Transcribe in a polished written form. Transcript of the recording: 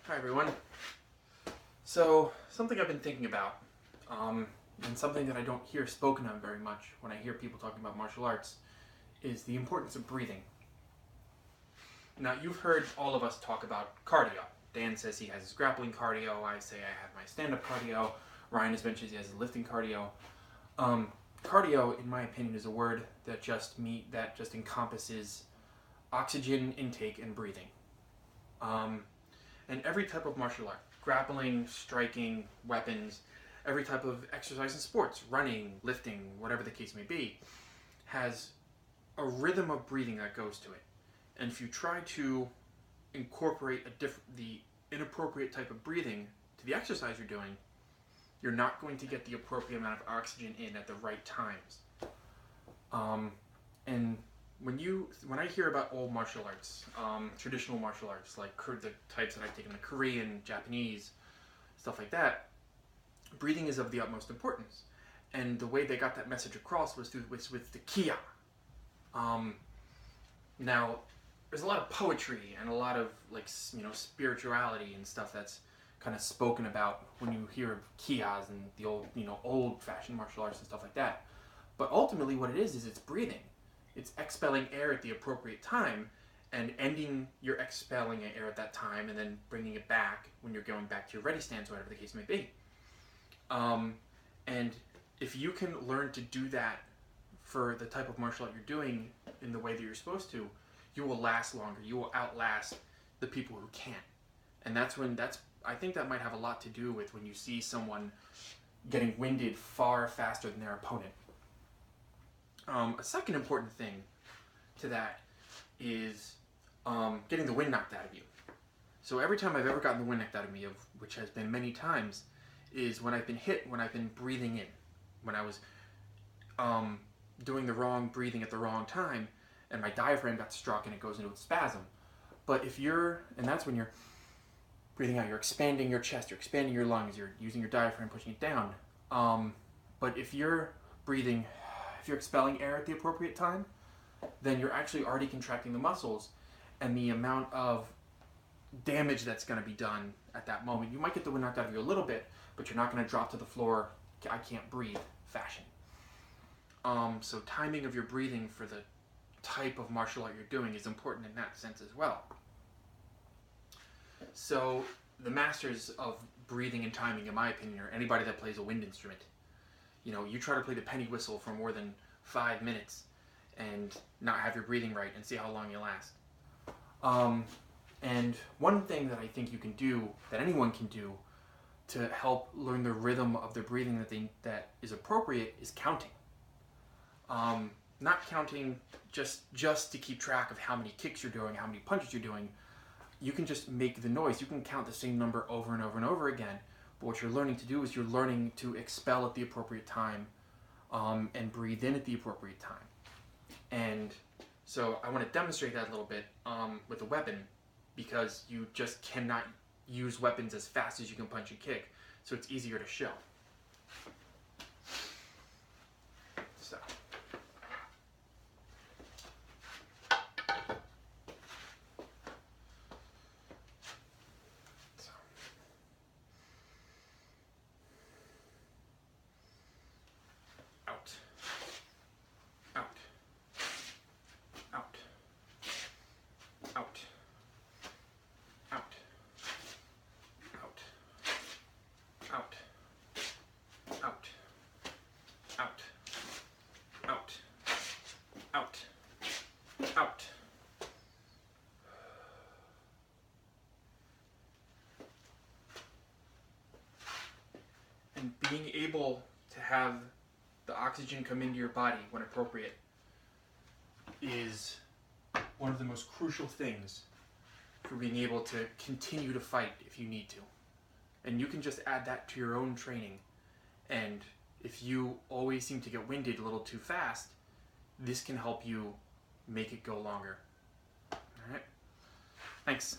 Hi everyone. So something I've been thinking about, and something that I don't hear spoken of very much when I hear people talking about martial arts, is the importance of breathing. Now you've heard all of us talk about cardio. Dan says he has his grappling cardio. I say I have my stand-up cardio. Ryan has mentioned he has his lifting cardio. Cardio, in my opinion, is a word that just encompasses oxygen intake and breathing. And every type of martial art, grappling, striking, weapons, every type of exercise in sports, running, lifting, whatever the case may be, has a rhythm of breathing that goes to it. And if you try to incorporate the inappropriate type of breathing to the exercise you're doing, you're not going to get the appropriate amount of oxygen in at the right times. And when I hear about old martial arts, traditional martial arts, like the types that I've taken, the Korean, Japanese, stuff like that, breathing is of the utmost importance. And the way they got that message across was with the Kiya. Now, there's a lot of poetry and a lot of spirituality and stuff that's kind of spoken about when you hear of Kiyas and the old-fashioned martial arts and stuff like that. But ultimately, what it is it's breathing. It's expelling air at the appropriate time and ending your expelling air at that time and then bringing it back when you're going back to your ready stance, whatever the case may be. And if you can learn to do that for the type of martial art you're doing in the way that you're supposed to, you will last longer. You will outlast the people who can't. And I think that might have a lot to do with when you see someone getting winded far faster than their opponent. A second important thing to that is getting the wind knocked out of you. So every time I've ever gotten the wind knocked out of me, which has been many times, is when I've been hit, when I've been breathing in, when I was doing the wrong breathing at the wrong time, and my diaphragm got struck and it goes into a spasm. But that's when you're breathing out, you're expanding your chest, you're expanding your lungs, you're using your diaphragm, pushing it down. But if you're expelling air at the appropriate time, then you're actually already contracting the muscles, and the amount of damage that's going to be done at that moment, you might get the wind knocked out of you a little bit, but you're not going to drop to the floor, I can't breathe fashion. So timing of your breathing for the type of martial art you're doing is important in that sense as well. So the masters of breathing and timing, in my opinion, are anybody that plays a wind instrument. You try to play the penny whistle for more than 5 minutes and not have your breathing right and see how long you last. And one thing that I think you can do, that anyone can do, to help learn the rhythm of their breathing that is appropriate is counting. Not counting just to keep track of how many kicks you're doing, how many punches you're doing. You can just make the noise. You can count the same number over and over and over again. But what you're learning to do is you're learning to expel at the appropriate time and breathe in at the appropriate time. And so I want to demonstrate that a little bit with a weapon, because you just cannot use weapons as fast as you can punch and kick. So it's easier to show. So. Out. Out. Out. Out. Out. Out. Out. Out. Out. Out. Out. Out. And being able to have the oxygen come into your body when appropriate is one of the most crucial things for being able to continue to fight if you need to. And you can just add that to your own training. And if you always seem to get winded a little too fast, this can help you make it go longer. All right? Thanks.